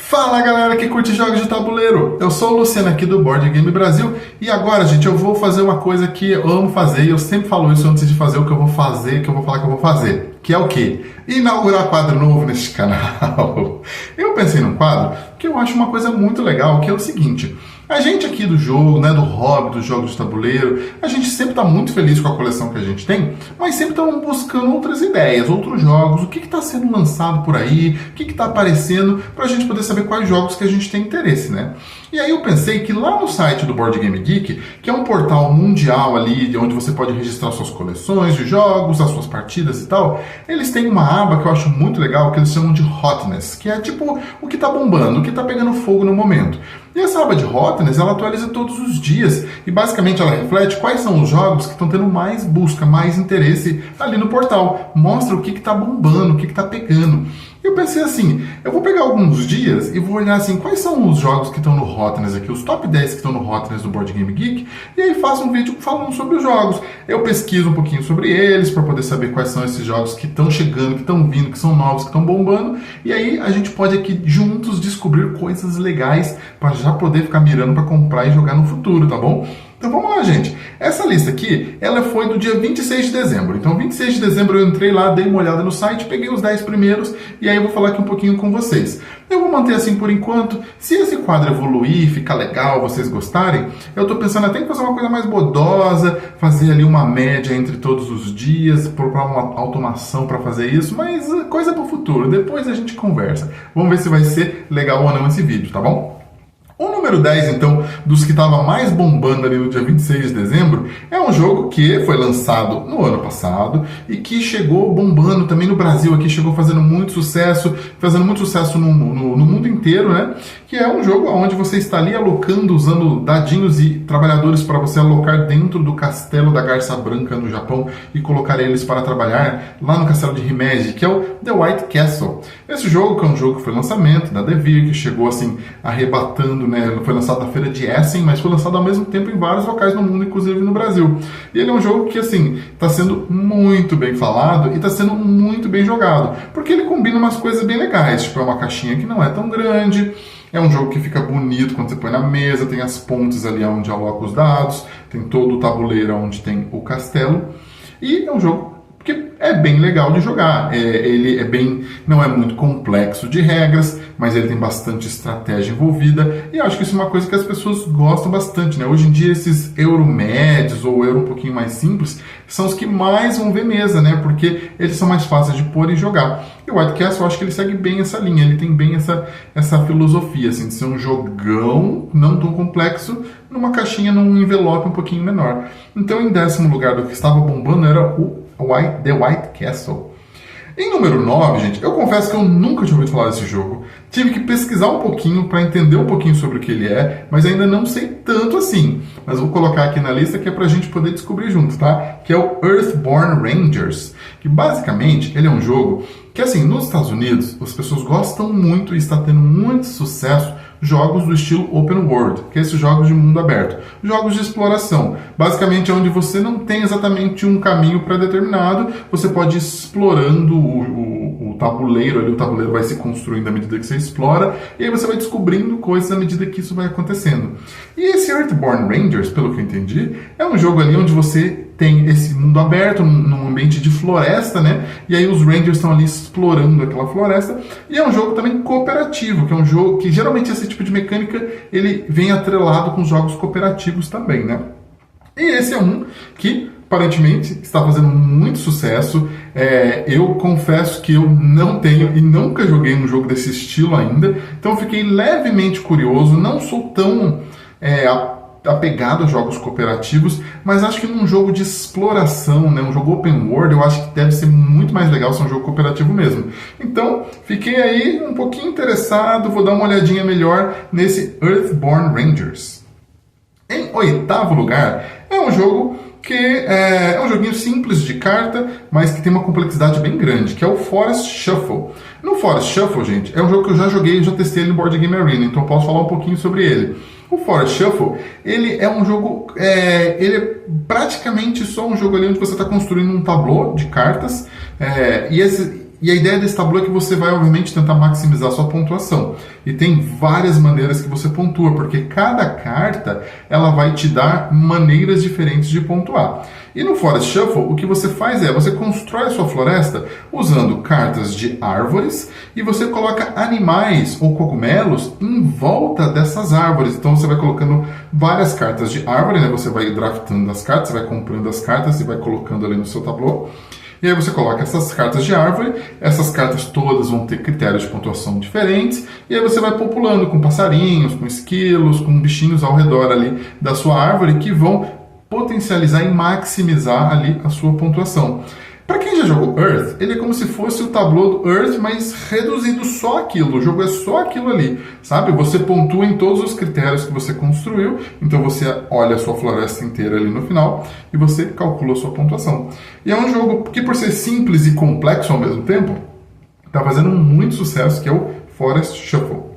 Fala galera que curte jogos de tabuleiro, eu sou o Luciano aqui do Board Game Brasil e agora, gente, eu vou fazer uma coisa que eu amo fazer e eu sempre falo isso antes de fazer o que eu vou fazer, que eu vou falar que eu vou fazer, que é o quê? Inaugurar quadro novo neste canal. Eu pensei num quadro que eu acho uma coisa muito legal, que é o seguinte: a gente aqui do jogo, né, do hobby, dos jogos de tabuleiro, a gente sempre está muito feliz com a coleção que a gente tem, mas sempre estamos buscando outras ideias, outros jogos, o que está sendo lançado por aí, o que está aparecendo, para a gente poder saber quais jogos que a gente tem interesse, né? E aí eu pensei que lá no site do Board Game Geek, que é um portal mundial ali, onde você pode registrar suas coleções de jogos, as suas partidas e tal, eles têm uma aba que eu acho muito legal, que eles chamam de Hotness, que é tipo o que está bombando, o que está pegando fogo no momento. E essa aba de Hotness, ela atualiza todos os dias e basicamente ela reflete quais são os jogos que estão tendo mais busca, mais interesse ali no portal. Mostra o que está bombando, o que está pegando. Eu pensei assim, eu vou pegar alguns dias e vou olhar assim, quais são os jogos que estão no Hotness aqui, os top 10 que estão no Hotness do Board Game Geek, e aí faço um vídeo falando sobre os jogos. Eu pesquiso um pouquinho sobre eles, para poder saber quais são esses jogos que estão chegando, que estão vindo, que são novos, que estão bombando, e aí a gente pode aqui juntos descobrir coisas legais, para já poder ficar mirando para comprar e jogar no futuro, tá bom? Então vamos lá, gente. Essa lista aqui, ela foi do dia 26 de dezembro. Então, 26 de dezembro eu entrei lá, dei uma olhada no site, peguei os 10 primeiros e aí eu vou falar aqui um pouquinho com vocês. Eu vou manter assim por enquanto. Se esse quadro evoluir, ficar legal, vocês gostarem, eu tô pensando até em fazer uma coisa mais bodosa, fazer ali uma média entre todos os dias, procurar uma automação para fazer isso, mas coisa pro futuro. Depois a gente conversa. Vamos ver se vai ser legal ou não esse vídeo, tá bom? O número 10, então, dos que estava mais bombando ali no dia 26 de dezembro, é um jogo que foi lançado no ano passado e que chegou bombando também no Brasil, aqui chegou fazendo muito sucesso no mundo inteiro, né? Que é um jogo onde você está ali alocando, usando dadinhos e trabalhadores para você alocar dentro do castelo da Garça Branca no Japão e colocar eles para trabalhar lá no castelo de Himeji, que é o The White Castle. Esse jogo, que é um jogo que foi lançamento da Devir, que chegou assim arrebatando, né? Foi lançado na feira de Essen, mas foi lançado ao mesmo tempo em vários locais no mundo, inclusive no Brasil. E ele é um jogo que, assim, está sendo muito bem falado e está sendo muito bem jogado, porque ele combina umas coisas bem legais, tipo, é uma caixinha que não é tão grande, é um jogo que fica bonito quando você põe na mesa, tem as pontes ali onde aloca os dados, tem todo o tabuleiro onde tem o castelo, e é um jogo que é bem legal de jogar. Ele não é muito complexo de regras, mas ele tem bastante estratégia envolvida, e eu acho que isso é uma coisa que as pessoas gostam bastante, né? Hoje em dia esses euro médios ou euro um pouquinho mais simples são os que mais vão ver mesa, né? Porque eles são mais fáceis de pôr e jogar. E o White Castle, eu acho que ele segue bem essa linha, ele tem bem essa filosofia, assim, de ser um jogão não tão complexo, numa caixinha, num envelope um pouquinho menor. Então, em 10º lugar do que estava bombando era The White Castle. Em número 9, gente, eu confesso que eu nunca tinha ouvido falar desse jogo. Tive que pesquisar um pouquinho para entender um pouquinho sobre o que ele é, mas ainda não sei tanto assim. Mas vou colocar aqui na lista que é para a gente poder descobrir junto, tá? Que é o Earthborn Rangers, que basicamente ele é um jogo que, assim, nos Estados Unidos as pessoas gostam muito e está tendo muito sucesso jogos do estilo Open World, que é esses jogos de mundo aberto, jogos de exploração, basicamente onde você não tem exatamente um caminho pré-determinado, você pode ir explorando o tabuleiro, ali o tabuleiro vai se construindo à medida que você explora, e aí você vai descobrindo coisas à medida que isso vai acontecendo. E esse Earthborn Rangers, pelo que eu entendi, é um jogo ali onde você tem esse mundo aberto, num ambiente de floresta, né? E aí os Rangers estão ali explorando aquela floresta. E é um jogo também cooperativo, que é um jogo que geralmente esse tipo de mecânica ele vem atrelado com jogos cooperativos também, né? E esse é um que aparentemente está fazendo muito sucesso. Eu confesso que eu não tenho e nunca joguei um jogo desse estilo ainda. Então eu fiquei levemente curioso, não sou tão apegado a jogos cooperativos, mas acho que num jogo de exploração, né, um jogo open world, eu acho que deve ser muito mais legal ser um jogo cooperativo mesmo. Então, fiquei aí um pouquinho interessado, vou dar uma olhadinha melhor nesse Earthborn Rangers. Em 8º lugar, é um jogo que é um joguinho simples de carta, mas que tem uma complexidade bem grande, que é o Forest Shuffle. No Forest Shuffle, gente, é um jogo que eu já joguei e já testei ele no Board Game Arena, então eu posso falar um pouquinho sobre ele. O Forest Shuffle, ele é um jogo, ele é praticamente só um jogo ali onde você está construindo um tablô de cartas, E a ideia desse tabuleiro é que você vai, obviamente, tentar maximizar a sua pontuação. E tem várias maneiras que você pontua, porque cada carta ela vai te dar maneiras diferentes de pontuar. E no Forest Shuffle, o que você faz é, você constrói a sua floresta usando cartas de árvores e você coloca animais ou cogumelos em volta dessas árvores. Então você vai colocando várias cartas de árvore, né? Você vai draftando as cartas, você vai comprando as cartas e vai colocando ali no seu tabuleiro. E aí você coloca essas cartas de árvore, essas cartas todas vão ter critérios de pontuação diferentes, e aí você vai populando com passarinhos, com esquilos, com bichinhos ao redor ali da sua árvore que vão potencializar e maximizar ali a sua pontuação. Para quem já jogou Earth, ele é como se fosse o tabuleiro do Earth, mas reduzido só aquilo. O jogo é só aquilo ali, sabe? Você pontua em todos os critérios que você construiu, então você olha a sua floresta inteira ali no final e você calcula a sua pontuação. E é um jogo que, por ser simples e complexo ao mesmo tempo, está fazendo muito sucesso, que é o Forest Shuffle.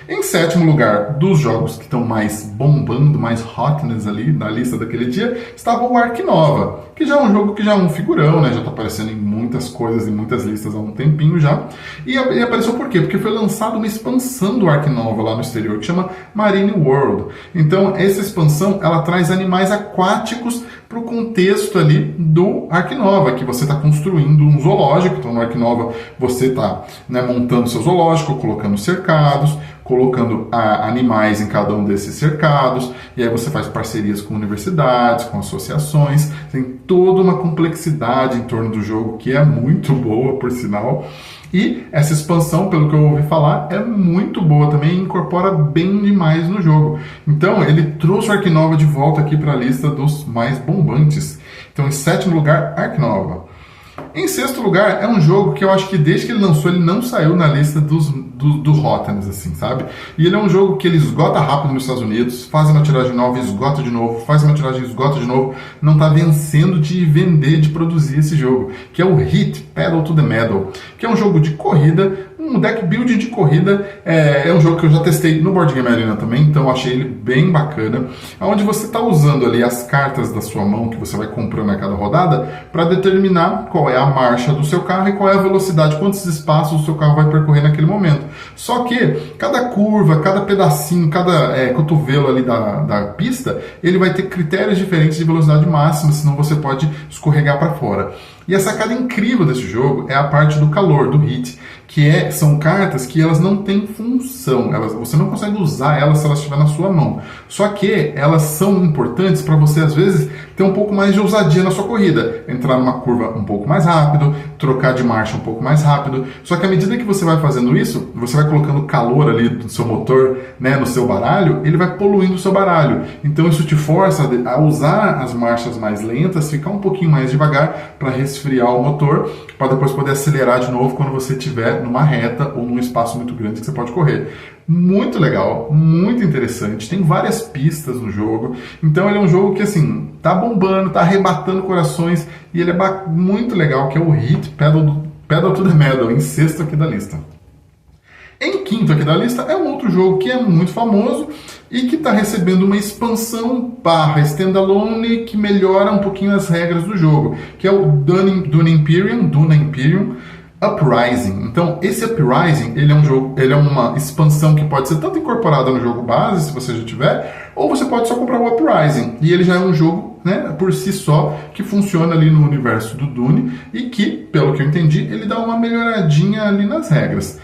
Em sétimo lugar, dos jogos que estão mais bombando, mais hotness ali na lista daquele dia, estava o Ark Nova, que já é um jogo que já é um figurão, né? Já está aparecendo em muitas coisas, em muitas listas há um tempinho já. E apareceu por quê? Porque foi lançada uma expansão do Ark Nova lá no exterior, que chama Marine World. Então, essa expansão, ela traz animais aquáticos para o contexto ali do Ark Nova, que você está construindo um zoológico. Então, no Ark Nova, você está, né, montando seu zoológico, colocando cercados, colocando animais em cada um desses cercados, e aí você faz parcerias com universidades, com associações, tem toda uma complexidade em torno do jogo que é muito boa, por sinal. E essa expansão, pelo que eu ouvi falar, é muito boa também e incorpora bem demais no jogo. Então, ele trouxe o Ark Nova de volta aqui para a lista dos mais bombantes. Então, em sétimo lugar, Ark Nova. Em sexto lugar, é um jogo que eu acho que desde que ele lançou, ele não saiu na lista do hotness, assim, sabe? E ele é um jogo que ele esgota rápido nos Estados Unidos, faz uma tiragem nova, esgota de novo, faz uma tiragem, esgota de novo, não tá vencendo de vender, de produzir esse jogo, que é o Heat, Pedal to the Metal, que é um jogo de corrida, um deck building de corrida, é um jogo que eu já testei no Board Game Arena também, então eu achei ele bem bacana, onde você está usando ali as cartas da sua mão que você vai comprando a cada rodada para determinar qual é a marcha do seu carro e qual é a velocidade, quantos espaços o seu carro vai percorrer naquele momento. Só que cada curva, cada pedacinho, cada cotovelo ali da pista, ele vai ter critérios diferentes de velocidade máxima, senão você pode escorregar para fora. E a sacada incrível desse jogo é a parte do calor, do heat, que são cartas que elas não têm função, você não consegue usar elas se elas estiverem na sua mão. Só que elas são importantes para você, às vezes, ter um pouco mais de ousadia na sua corrida. Entrar numa curva um pouco mais rápido, trocar de marcha um pouco mais rápido. Só que à medida que você vai fazendo isso, você vai colocando calor ali do seu motor, né, no seu baralho, ele vai poluindo o seu baralho. Então isso te força a usar as marchas mais lentas, ficar um pouquinho mais devagar para resfriar o motor, para depois poder acelerar de novo quando você estiver numa reta ou num espaço muito grande que você pode correr. Muito legal, muito interessante, tem várias pistas no jogo, então ele é um jogo que assim, tá bombando, tá arrebatando corações e ele é muito legal, que é o Heat Pedal to the Metal, em sexto aqui da lista. Em quinto aqui da lista é um outro jogo que é muito famoso e que está recebendo uma expansão / standalone que melhora um pouquinho as regras do jogo, que é o Duna Imperium Uprising. Então, esse Uprising, ele é uma expansão que pode ser tanto incorporada no jogo base, se você já tiver, ou você pode só comprar o Uprising. E ele já é um jogo, né, por si só, que funciona ali no universo do Dune e que, pelo que eu entendi, ele dá uma melhoradinha ali nas regras.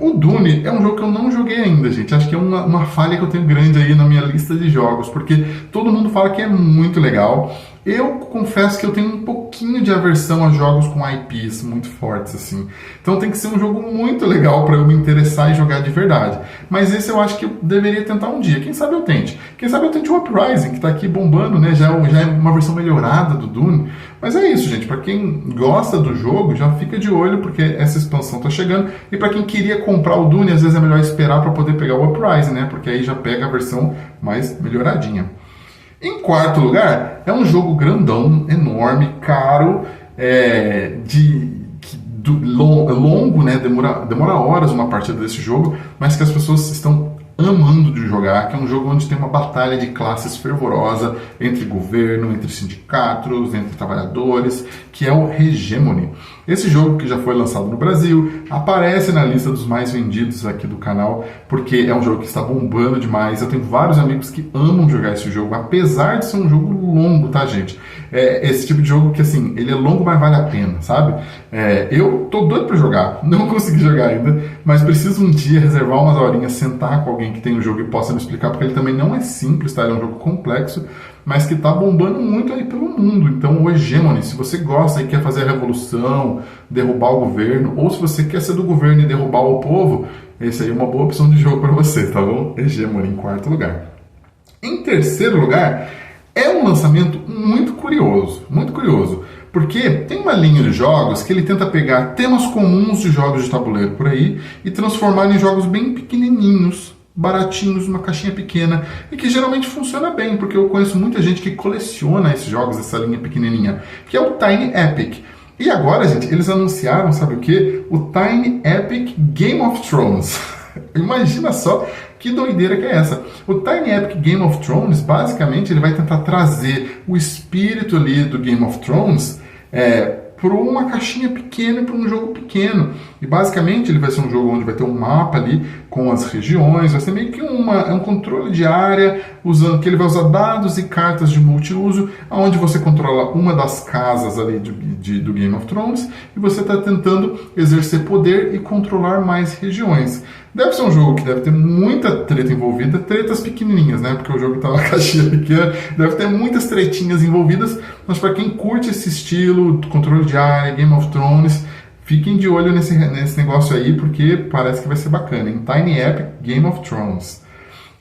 O Dune é um jogo que eu não joguei ainda, gente. Acho que é uma falha que eu tenho grande aí na minha lista de jogos, porque todo mundo fala que é muito legal. Eu confesso que eu tenho um pouquinho de aversão a jogos com IPs muito fortes, assim. Então tem que ser um jogo muito legal para eu me interessar e jogar de verdade. Mas esse eu acho que eu deveria tentar um dia. Quem sabe eu tente. Quem sabe eu tente o Uprising, que está aqui bombando, né? Já é uma versão melhorada do Dune. Mas é isso, gente. Para quem gosta do jogo, já fica de olho, porque essa expansão está chegando. E para quem queria comprar o Dune, às vezes é melhor esperar para poder pegar o Uprising, né? Porque aí já pega a versão mais melhoradinha. Em quarto lugar, é um jogo grandão, enorme, caro, longo, né? Demora horas uma partida desse jogo, mas que as pessoas estão amando de jogar, que é um jogo onde tem uma batalha de classes fervorosa entre governo, entre sindicatos, entre trabalhadores, que é o Hegemony. Esse jogo, que já foi lançado no Brasil, aparece na lista dos mais vendidos aqui do canal, porque é um jogo que está bombando demais. Eu tenho vários amigos que amam jogar esse jogo, apesar de ser um jogo longo, tá, gente? É esse tipo de jogo que, assim, ele é longo, mas vale a pena, sabe? Eu tô doido pra jogar, não consegui jogar ainda, mas preciso um dia reservar umas horinhas, sentar com alguém que tem o jogo e possa me explicar, porque ele também não é simples, tá? Ele é um jogo complexo, mas que está bombando muito aí pelo mundo. Então, o Hegemony, se você gosta e quer fazer a revolução, derrubar o governo, ou se você quer ser do governo e derrubar o povo, esse aí é uma boa opção de jogo para você, tá bom? Hegemony em quarto lugar. Em terceiro lugar, é um lançamento muito curioso, porque tem uma linha de jogos que ele tenta pegar temas comuns de jogos de tabuleiro por aí e transformar em jogos bem pequenininhos, baratinhos, uma caixinha pequena, e que geralmente funciona bem, porque eu conheço muita gente que coleciona esses jogos, essa linha pequenininha, que é o Tiny Epic. E agora, gente, eles anunciaram, sabe o quê? O Tiny Epic Game of Thrones. Imagina só que doideira que é essa. O Tiny Epic Game of Thrones, basicamente, ele vai tentar trazer o espírito ali do Game of Thrones para uma caixinha pequena, para um jogo pequeno. E basicamente ele vai ser um jogo onde vai ter um mapa ali com as regiões, vai ser meio que um controle de área, que ele vai usar dados e cartas de multiuso, onde você controla uma das casas ali do Game of Thrones e você está tentando exercer poder e controlar mais regiões. Deve ser um jogo que deve ter muita treta envolvida, tretas pequenininhas, né? Porque o jogo tá uma caixinha pequena, deve ter muitas tretinhas envolvidas, mas para quem curte esse estilo, controle de área, Game of Thrones, fiquem de olho nesse negócio aí, porque parece que vai ser bacana, em Tiny Epic Game of Thrones.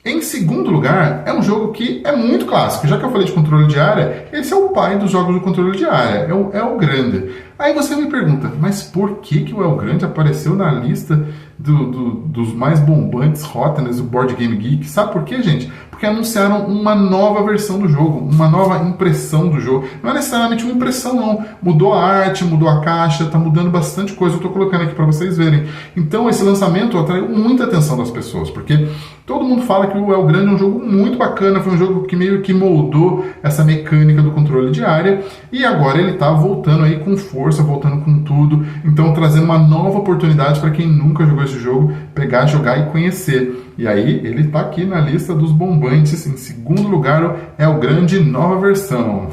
Em segundo lugar, é um jogo que é muito clássico. Já que eu falei de controle de área, esse é o pai dos jogos de controle de área, é o El Grande. Aí você me pergunta, mas por que o El Grande apareceu na lista dos mais bombantes Hotness do Board Game Geek? Sabe por quê, gente? Porque anunciaram uma nova versão do jogo, uma nova impressão do jogo. Não é necessariamente uma impressão, não. Mudou a arte, mudou a caixa, tá mudando bastante coisa. Eu tô colocando aqui para vocês verem. Então, esse lançamento atraiu muita atenção das pessoas, porque todo mundo fala que o El Grande é um jogo muito bacana, foi um jogo que meio que moldou essa mecânica do controle de área, e agora ele tá voltando aí com força, voltando com tudo, então trazendo uma nova oportunidade para quem nunca jogou esse jogo, pegar, jogar e conhecer. E aí ele tá aqui na lista dos bombantes, em segundo lugar o El Grande nova versão.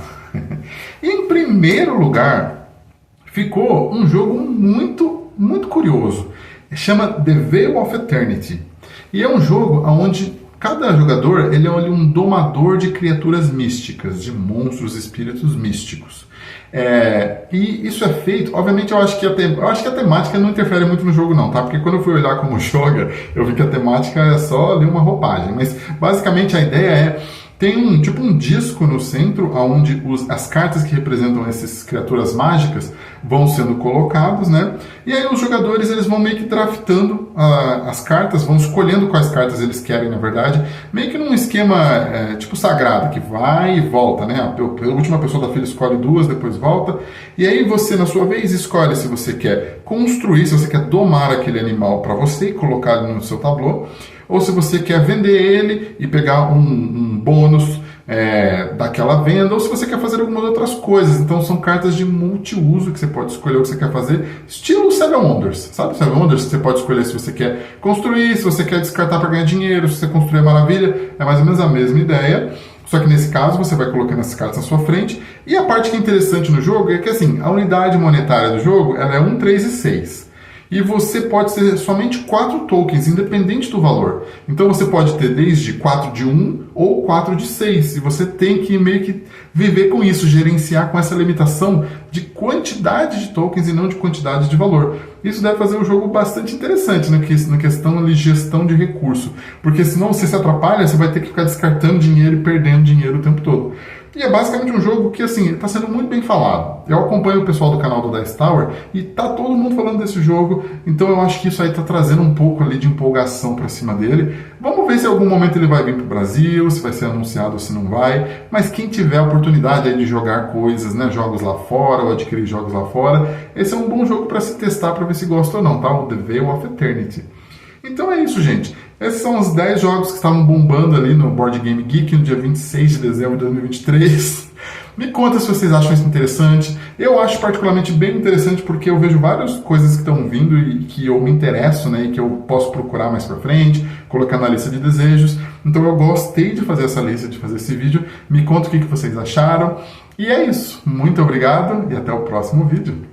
E em primeiro lugar ficou um jogo muito curioso, chama The Veil of Eternity. E é um jogo onde cada jogador ele é um domador de criaturas místicas, de monstros, espíritos místicos. E isso é feito, obviamente eu acho que a temática não interfere muito no jogo não, tá? Porque quando eu fui olhar como joga, eu vi que a temática é só ali uma roupagem. Mas basicamente a ideia tem um disco no centro, onde as cartas que representam essas criaturas mágicas vão sendo colocadas, né? E aí os jogadores eles vão meio que draftando as cartas, vão escolhendo quais cartas eles querem, na verdade, meio que num esquema tipo sagrado, que vai e volta, né? A última pessoa da fila escolhe duas, depois volta, e aí você, na sua vez, escolhe se você quer construir, se você quer domar aquele animal para você e colocar ele no seu tablô, ou se você quer vender ele e pegar um bônus daquela venda, ou se você quer fazer algumas outras coisas. Então são cartas de multiuso que você pode escolher o que você quer fazer, estilo Seven Wonders. Sabe Seven Wonders? Você pode escolher se você quer construir, se você quer descartar para ganhar dinheiro, se você construir é maravilha. É mais ou menos a mesma ideia. Só que nesse caso você vai colocando essas cartas na sua frente. E a parte que é interessante no jogo é que assim, a unidade monetária do jogo ela é 1, 3 e 6. E você pode ter somente 4 tokens, independente do valor. Então você pode ter desde 4 de 1 ou 4 de 6. E você tem que meio que viver com isso, gerenciar com essa limitação de quantidade de tokens e não de quantidade de valor. Isso deve fazer o jogo bastante interessante na questão de gestão de recurso. Porque senão você se atrapalha, você vai ter que ficar descartando dinheiro e perdendo dinheiro o tempo todo. E é basicamente um jogo que, assim, está sendo muito bem falado. Eu acompanho o pessoal do canal do Dice Tower e tá todo mundo falando desse jogo, então eu acho que isso aí tá trazendo um pouco ali de empolgação para cima dele. Vamos ver se em algum momento ele vai vir pro Brasil, se vai ser anunciado ou se não vai, mas quem tiver a oportunidade aí de jogar coisas, né, jogos lá fora ou adquirir jogos lá fora, esse é um bom jogo para se testar para ver se gosta ou não, tá? O The Veil of Eternity. Então é isso, gente. Esses são os 10 jogos que estavam bombando ali no Board Game Geek no dia 26 de dezembro de 2023. Me conta se vocês acham isso interessante. Eu acho particularmente bem interessante porque eu vejo várias coisas que estão vindo e que eu me interesso, né, e que eu posso procurar mais pra frente, colocar na lista de desejos. Então eu gostei de fazer essa lista, de fazer esse vídeo. Me conta o que vocês acharam. E é isso. Muito obrigado e até o próximo vídeo.